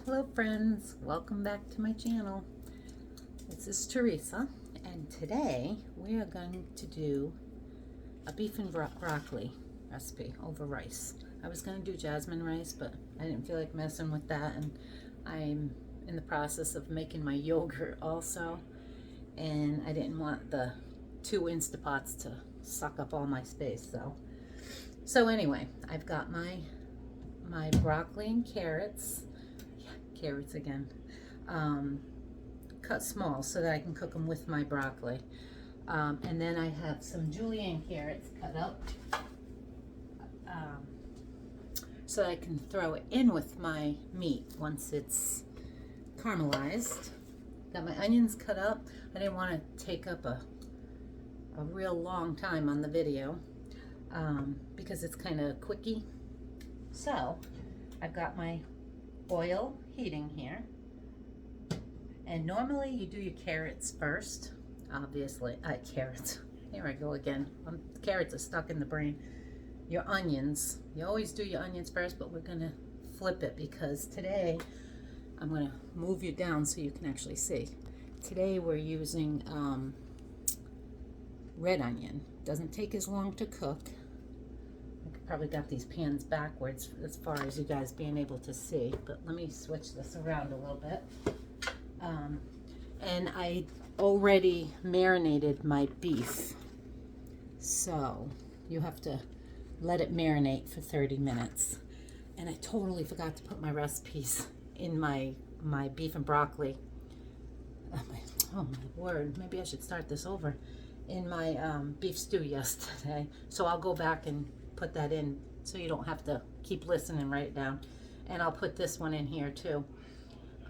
Hello friends, welcome back to my channel. This is Teresa, and today we are going to do a beef and broccoli recipe over rice. I was going to do jasmine rice, but I didn't feel like messing with that, and I'm in the process of making my yogurt also, and I didn't want the two Instapots to suck up all my space. So anyway, I've got my broccoli and carrots again, cut small so that I can cook them with my broccoli. And then I have some julienne carrots cut up so I can throw it in with my meat once it's caramelized. Got my onions cut up. I didn't want to take up a real long time on the video because it's kind of quickie. So I've got my oil heating here, and normally you do your carrots first, obviously. Carrots, here I go again, carrots are stuck in the brain. Your onions, you always do your onions first, but we're gonna flip it because today I'm gonna move you down so you can actually see. Today we're using red onion. Doesn't take as long to cook. Probably got these pans backwards as far as you guys being able to see, but let me switch this around a little bit. And I already marinated my beef, so you have to let it marinate for 30 minutes. And I totally forgot to put my recipes in my beef and broccoli. Oh my word, maybe I should start this over. In my beef stew yesterday, so I'll go back and put that in so you don't have to keep listening and write it down. And I'll put this one in here too.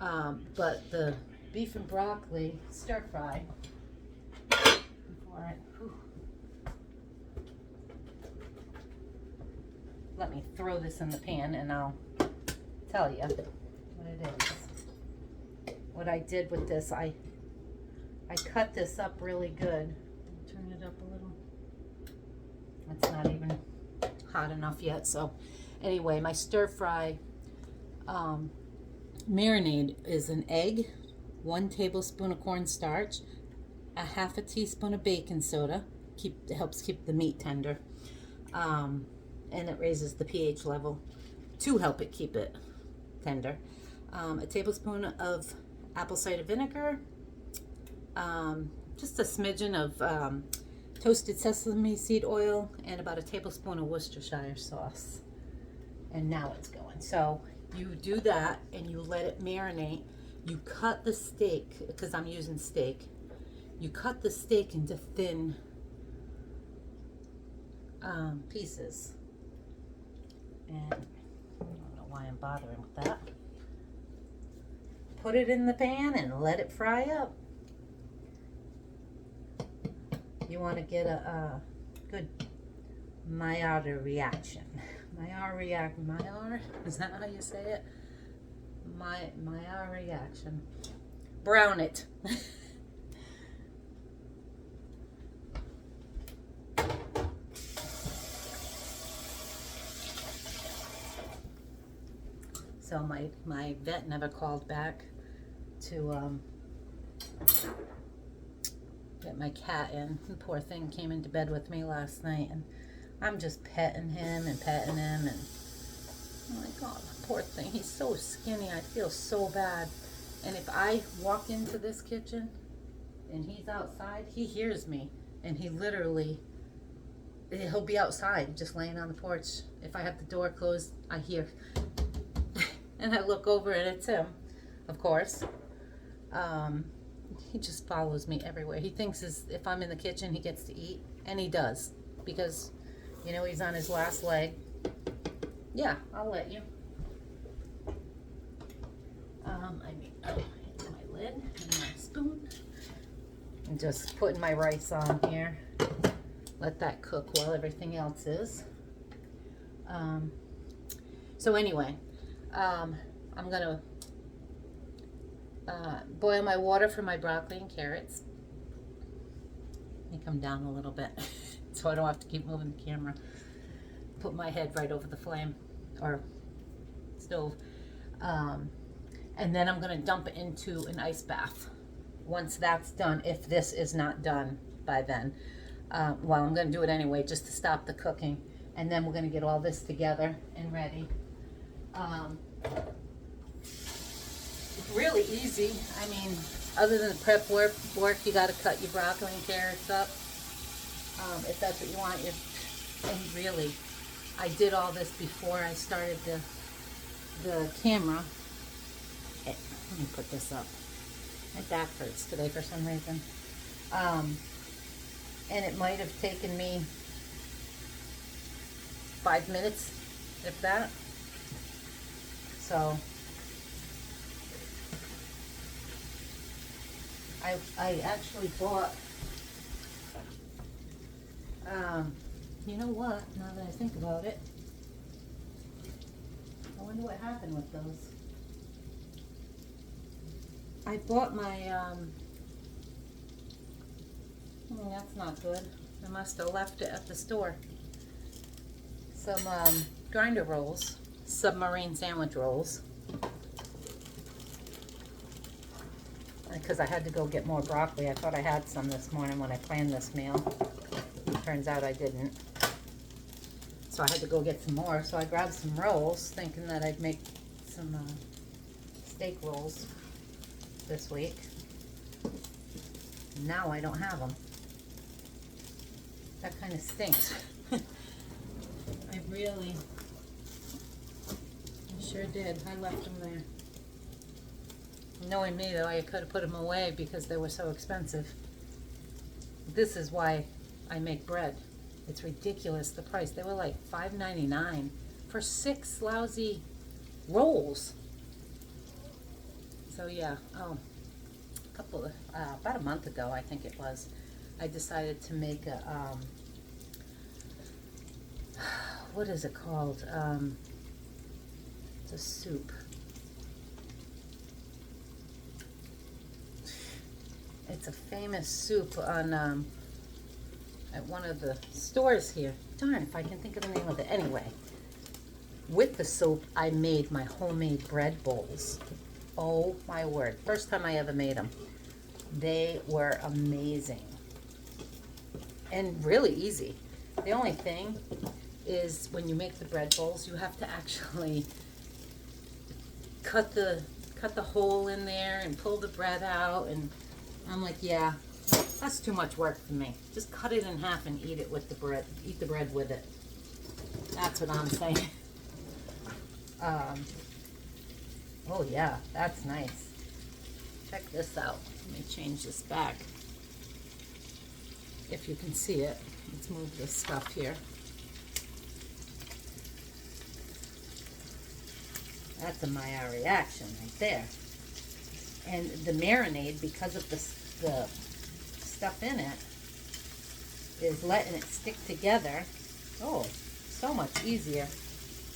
But the beef and broccoli stir fry, let me throw this in the pan and I'll tell you what it is. What I did with this, I cut this up really good. Turn it up a little. It's not even hot enough yet. So anyway, my stir fry marinade is an egg, 1 tablespoon of cornstarch, a half a teaspoon of baking soda. It helps keep the meat tender, and it raises the pH level to help it keep it tender. A tablespoon of apple cider vinegar, just a smidgen of toasted sesame seed oil, and about a tablespoon of Worcestershire sauce. And now it's going. So you do that and you let it marinate. You cut the steak, because I'm using steak, you cut the steak into thin pieces. And I don't know why I'm bothering with that. Put it in the pan and let it fry up. You want to get a good Maillard reaction. Maillard, is that how you say it? Maillard reaction. Brown it. So my vet never called back to get my cat in. The poor thing came into bed with me last night, and I'm just petting him, and oh my God, poor thing. He's so skinny. I feel so bad. And if I walk into this kitchen and he's outside, he hears me, and he'll be outside just laying on the porch. If I have the door closed, I hear and I look over and it's him, of course. He just follows me everywhere. He thinks if I'm in the kitchen, he gets to eat. And he does. Because, you know, he's on his last leg. Yeah, I'll let you. I need my lid and my spoon. I'm just putting my rice on here. Let that cook while everything else is. So anyway, I'm going to boil my water for my broccoli and carrots. Let me come down a little bit so I don't have to keep moving the camera. Put my head right over the flame or stove. And then I'm going to dump it into an ice bath once that's done, if this is not done by then. Well, I'm going to do it anyway just to stop the cooking. And then we're going to get all this together and ready. Really easy. I mean, other than the prep work, you got to cut your broccoli and carrots up. If that's what you want. And really, I did all this before I started the camera. Let me put this up. My back hurts today for some reason. And it might have taken me 5 minutes, if that. So I actually bought, you know what, now that I think about it, I wonder what happened with those. I bought my, that's not good. I must have left it at the store. Some grinder rolls, submarine sandwich rolls. Because I had to go get more broccoli. I thought I had some this morning when I planned this meal. Turns out I didn't. So I had to go get some more. So I grabbed some rolls, thinking that I'd make some steak rolls this week. Now I don't have them. That kind of stinks. I sure did. I left them there. Knowing me, though, I could have put them away because they were so expensive. This is why I make bread. It's ridiculous, the price. They were like $5.99 for 6 lousy rolls. So yeah, about a month ago, I think it was, I decided to make a, what is it called? It's a soup. It's a famous soup on at one of the stores here. Darn, if I can think of the name of it. Anyway, with the soup, I made my homemade bread bowls. Oh my word. First time I ever made them. They were amazing. And really easy. The only thing is when you make the bread bowls, you have to actually cut the hole in there and pull the bread out, and I'm like, yeah, that's too much work for me. Just cut it in half and eat it with the bread. Eat the bread with it. That's what I'm saying. Oh yeah, that's nice. Check this out. Let me change this back. If you can see it, let's move this stuff here. That's a my reaction right there. And the marinade, because of the stuff in it, is letting it stick together. Oh, so much easier.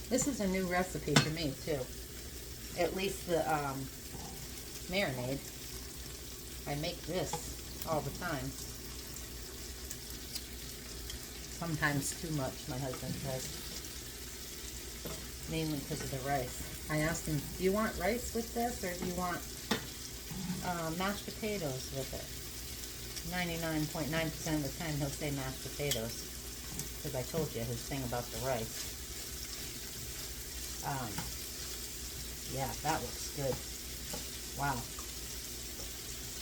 This is a new recipe for me too. At least the marinade. I make this all the time. Sometimes too much, my husband says. Mainly because of the rice. I asked him, do you want rice with this, or do you want mashed potatoes with it? 99.9% of the time he'll say mashed potatoes, because I told you his thing about the rice. Yeah, that looks good. Wow.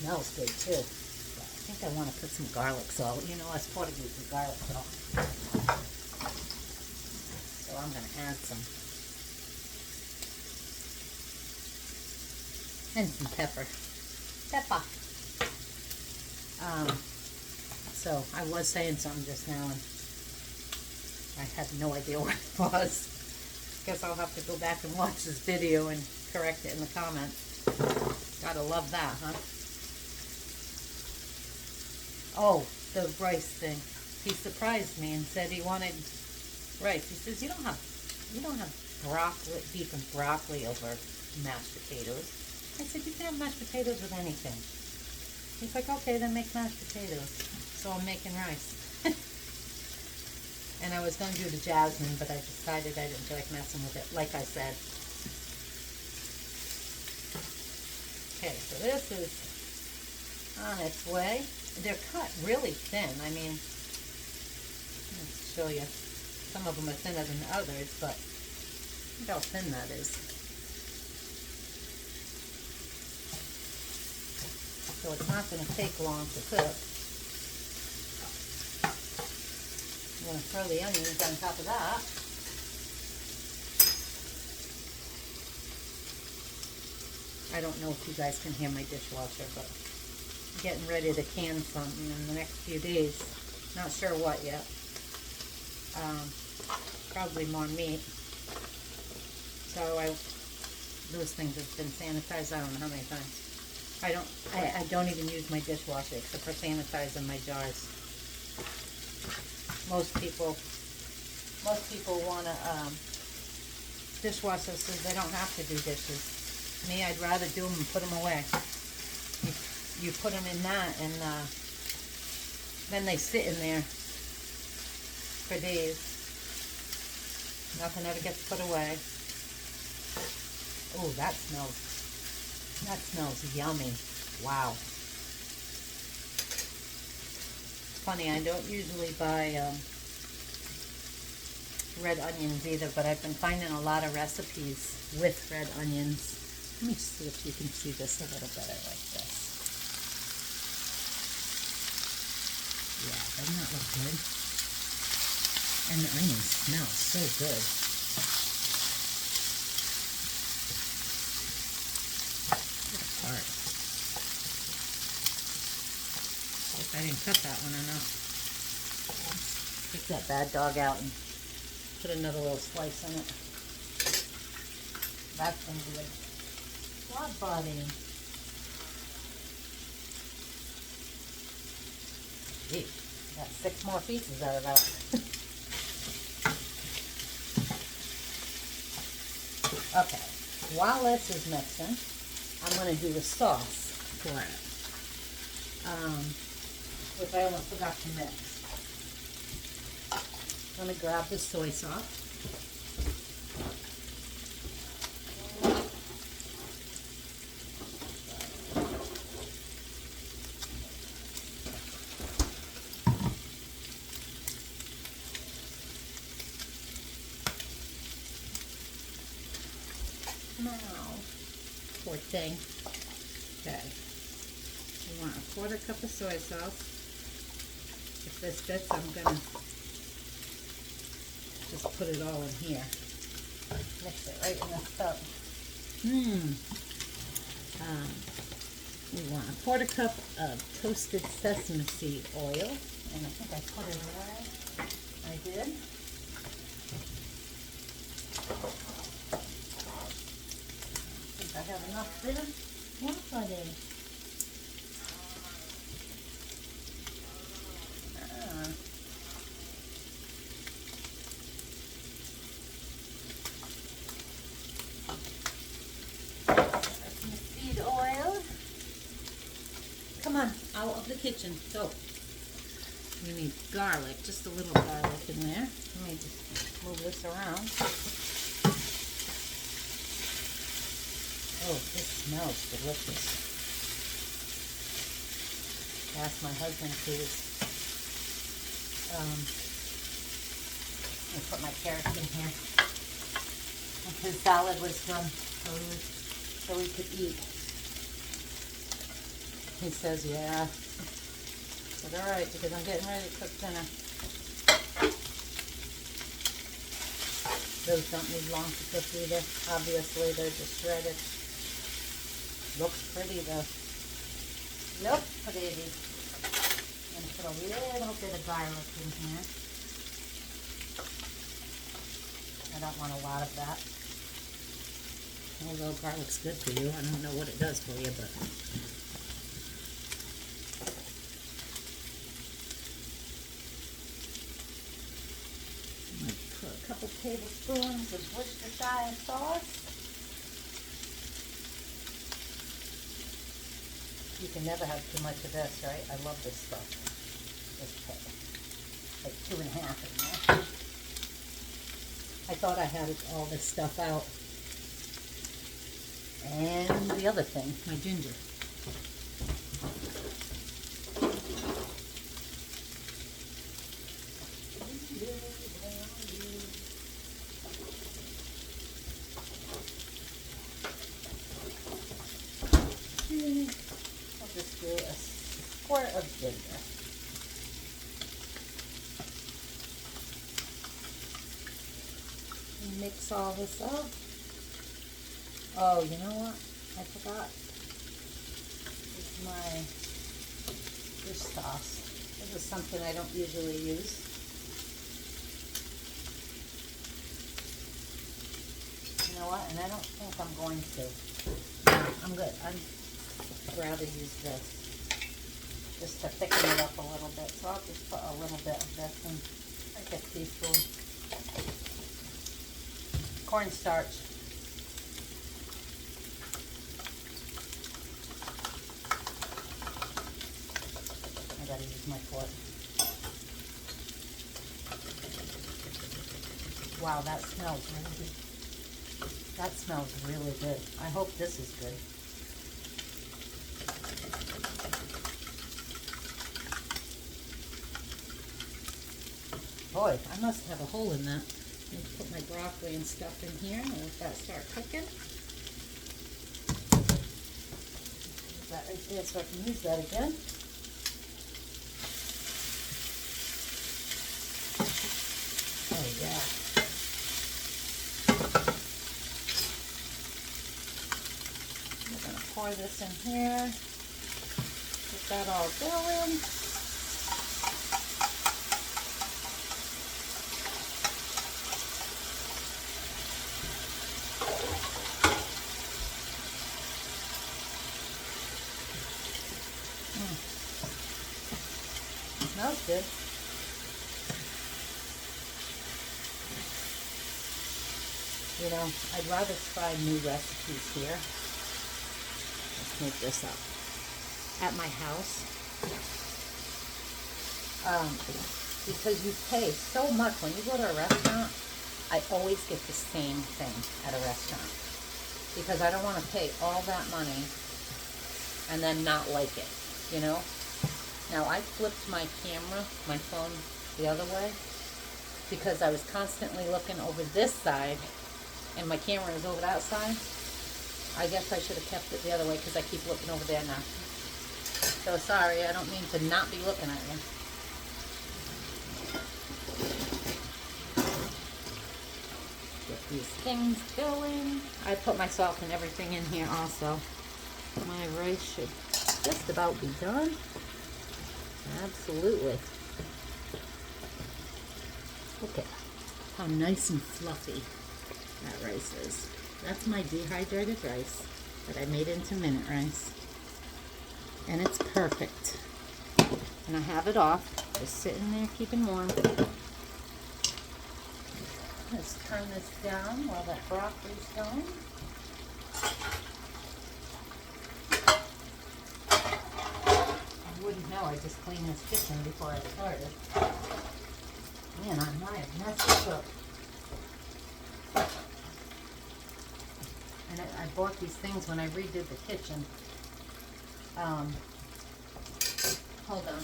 Smells good too. But I think I want to put some garlic salt. You know, us Portuguese with garlic salt. So I'm going to add some. And some pepper. So I was saying something just now and I had no idea what it was. Guess I'll have to go back and watch this video and correct it in the comments. Gotta love that, huh? Oh, the rice thing. He surprised me and said he wanted rice. He says, you don't have broccoli, beef and broccoli over mashed potatoes. I said, you can have mashed potatoes with anything. He's like, okay, then make mashed potatoes. So I'm making rice. And I was going to do the jasmine, but I decided I didn't feel like messing with it, like I said. Okay, so this is on its way. They're cut really thin. I mean, let's show you. Some of them are thinner than others, but look how thin that is. So it's not going to take long to cook. I'm going to throw the onions on top of that. I don't know if you guys can hear my dishwasher, but I'm getting ready to can something in the next few days. Not sure what yet. Probably more meat. So those things have been sanitized I don't know how many times. I don't even use my dishwasher except for sanitizing my jars. Most people want to dishwasher so they don't have to do dishes. Me, I'd rather do them and put them away. You put them in that, and then they sit in there for days. Nothing ever gets put away. Oh, that smells yummy. Wow. Funny, I don't usually buy red onions either, but I've been finding a lot of recipes with red onions. Let me see if you can see this a little better like this. Yeah, doesn't that look good? And the onions smell so good. Hard. I didn't cut that one enough. Take that bad dog out and put another little slice in it. That's going to be a blood body. Gee, got 6 more pieces out of that. Okay, while this is mixing, I'm going to do the sauce for it, which I almost forgot to mix. I'm going to grab the soy sauce. Now, poor thing. Okay. We want a 1/4 cup of soy sauce. If this fits, I'm gonna just put it all in here. Mix it right in the cup. We want a 1/4 cup of toasted sesame seed oil, and I think I put it away. I did. I have enough there. What are they? Seed oil. Come on, out of the kitchen. Go. We need garlic, just a little garlic in there. Let me just move this around. Oh, this smells delicious. I asked my husband to I put my carrots in here. His salad was done, so we could eat. He says, yeah. I said, all right, because I'm getting ready to cook dinner. Those don't need long to cook either. Obviously, they're just shredded. Looks pretty though. Look pretty. I'm going to put a little bit of garlic in here. I don't want a lot of that. Although garlic's good for you. I don't know what it does for you, but... I'm going to put a couple tablespoons of Worcestershire sauce. You can never have too much of this, right? I love this stuff. Just put like 2.5 in there. I thought I had all this stuff out. And the other thing, my ginger. I'll just do a squirt of ginger. And mix all this up. Oh, you know what? I forgot. It's my dish sauce. This is something I don't usually use. You know what? And I don't think I'm going to. No, I'm good. I'd rather use this just to thicken it up a little bit. So I'll just put a little bit of this in, like a teaspoon. Cornstarch. I gotta use my fork. Wow, that smells really good. I hope this is good. Boy, I must have a hole in that. I'm going to put my broccoli and stuff in here and let that start cooking. Put that right there so I can use that again. Oh yeah. I'm going to pour this in here. Get that all going. Smells good. You know, I'd rather try new recipes here. Let's make this up. At my house. Because you pay so much. When you go to a restaurant, I always get the same thing at a restaurant. Because I don't want to pay all that money and then not like it, you know? Now, I flipped my camera, my phone, the other way because I was constantly looking over this side and my camera is over that side. I guess I should have kept it the other way because I keep looking over there now. So sorry, I don't mean to not be looking at you. Get these things going. I put my salt and everything in here also. My rice should just about be done. Absolutely. Look at how nice and fluffy that rice is. That's my dehydrated rice that I made into minute rice. And it's perfect. And I have it off, just sitting there keeping warm. Let's turn this down while that broccoli's going. Wouldn't know, I just cleaned this kitchen before I started. Man, I might have messed this up. And I bought these things when I redid the kitchen. Hold on.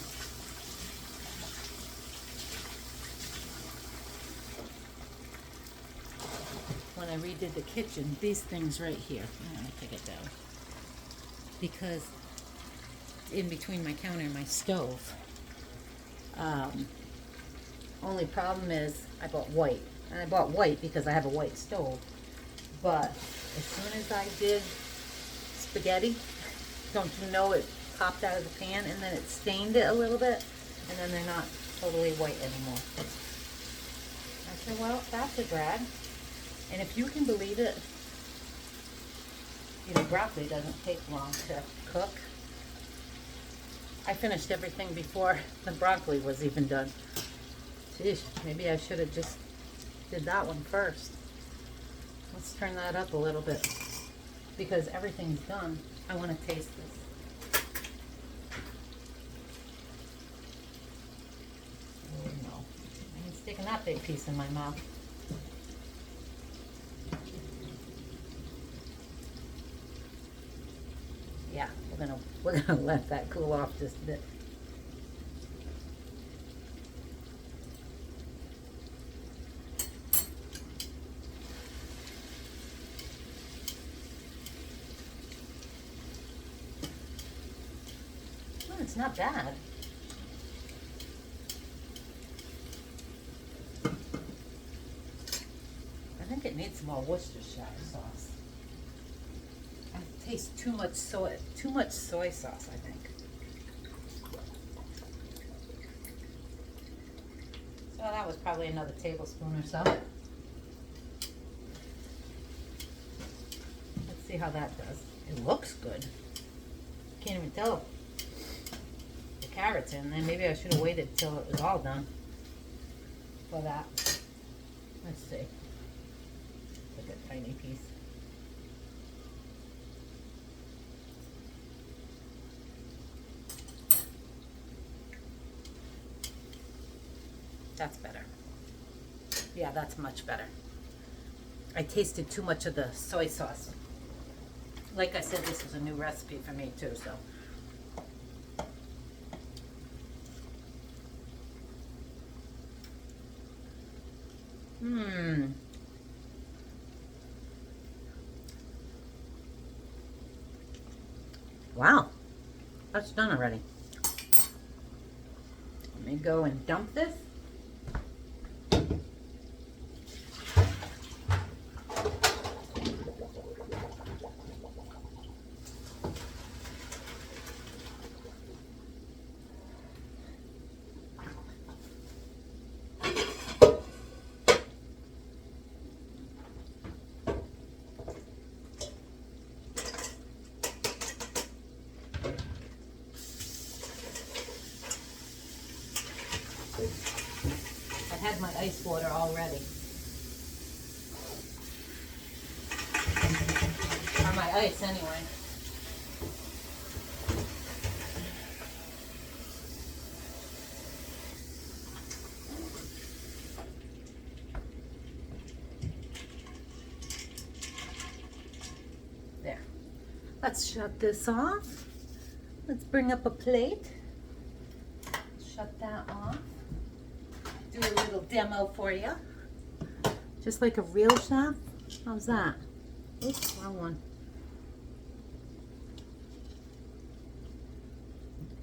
When I redid the kitchen, these things right here. I'm going to take it down. Because in between my counter and my stove. Only problem is I bought white. And I bought white because I have a white stove. But as soon as I did spaghetti, don't you know, it popped out of the pan and then it stained it a little bit. And then they're not totally white anymore. I said, well, that's a drag. And if you can believe it, you know, broccoli doesn't take long to cook. I finished everything before the broccoli was even done. Jeez, maybe I should have just did that one first. Let's turn that up a little bit because everything's done. I want to taste this. Oh no, I ain't sticking that big piece in my mouth. Yeah, we're gonna let that cool off just a bit. Oh, it's not bad. I think it needs more Worcestershire sauce. I taste too much soy sauce, I think. So that was probably another tablespoon or so. Let's see how that does. It looks good. Can't even tell the carrots in there. Maybe I should have waited till it was all done for that. Let's see. Look at tiny piece. That's better. Yeah, that's much better. I tasted too much of the soy sauce. Like I said, this is a new recipe for me too, so. Wow, that's done already. Let me go and dump this. I had my ice water all ready. Or my ice anyway. There. Let's shut this off. Let's bring up a plate. Shut that off. Do a little demo for you. Just like a real chef. How's that? Oops, wrong one.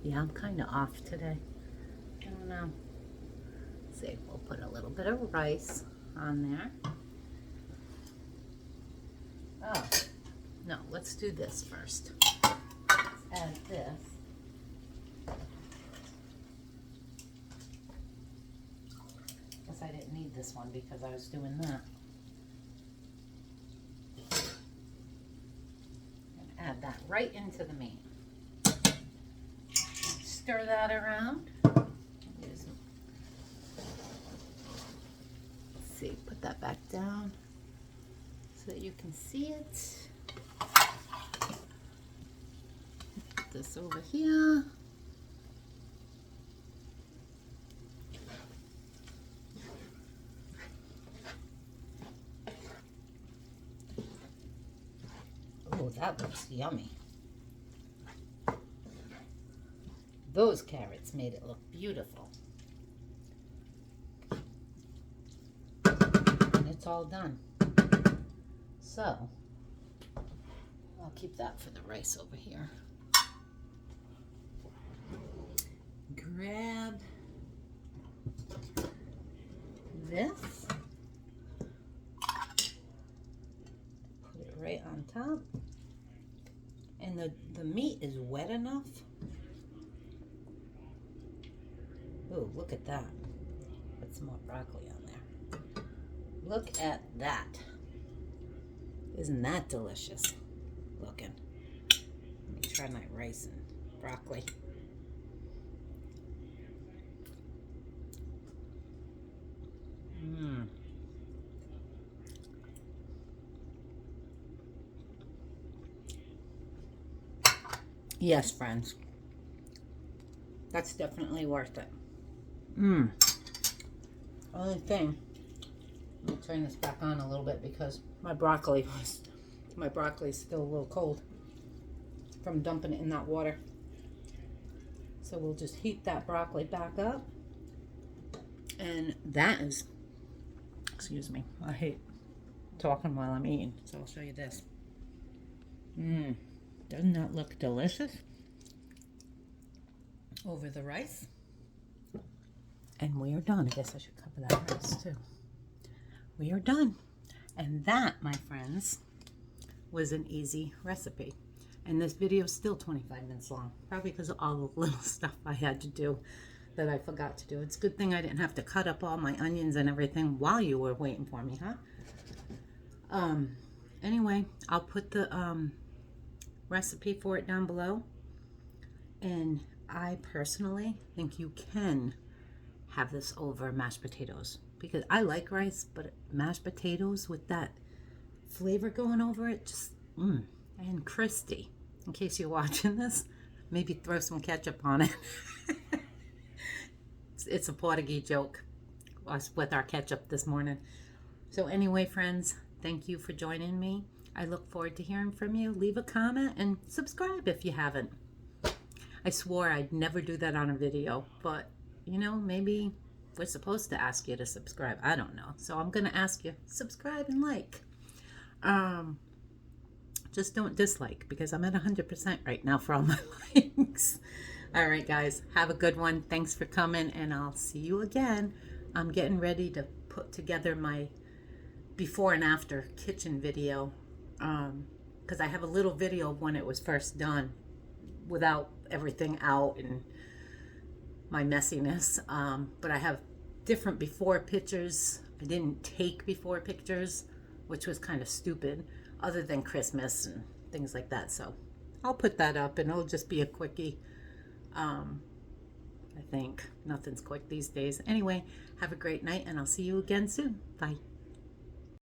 Yeah, I'm kind of off today. I don't know. Let's see, we'll put a little bit of rice on there. Oh, no, let's do this first. Let's add this. Guess I didn't need this one because I was doing that. And add that right into the meat. Stir that around. Let's see, put that back down so that you can see it. Put this over here. Oh, that looks yummy. Those carrots made it look beautiful. And it's all done. So, I'll keep that for the rice over here. Grab this. Put it right on top. And the meat is wet enough. Oh, look at that. Put some more broccoli on there. Look at that. Isn't that delicious looking? Let me try my rice and broccoli. Yes, friends. That's definitely worth it. Only thing, let me turn this back on a little bit because my broccoli is still a little cold. from dumping it in that water. So we'll just heat that broccoli back up. And that is, excuse me, I hate talking while I'm eating, so I'll show you this. Doesn't that look delicious? Over the rice. And we are done. I guess I should cover that rice too. We are done. And that, my friends, was an easy recipe. And this video is still 25 minutes long, probably because of all the little stuff I had to do that I forgot to do. It's a good thing I didn't have to cut up all my onions and everything while you were waiting for me, huh? Anyway, I'll put the recipe for it down below. And I personally think you can have this over mashed potatoes, because I like rice, but mashed potatoes with that flavor going over it, just and crispy. In case you're watching this, maybe throw some ketchup on it. It's a Portuguese joke, us with our ketchup this morning. So anyway, friends, thank you for joining me. I look forward to hearing from you. Leave a comment and subscribe if you haven't. I swore I'd never do that on a video, but you know, maybe we're supposed to ask you to subscribe. I don't know. So I'm going to ask you, subscribe and like. Just don't dislike, because I'm at 100% right now for all my likes. All right, guys, have a good one. Thanks for coming, and I'll see you again. I'm getting ready to put together my before and after kitchen video, because I have a little video of when it was first done without everything out and my messiness, but I have different before pictures. I didn't take before pictures, which was kind of stupid, other than Christmas and things like that. So I'll put that up, and it'll just be a quickie. I think nothing's quick these days. Anyway, have a great night, and I'll see you again soon. Bye.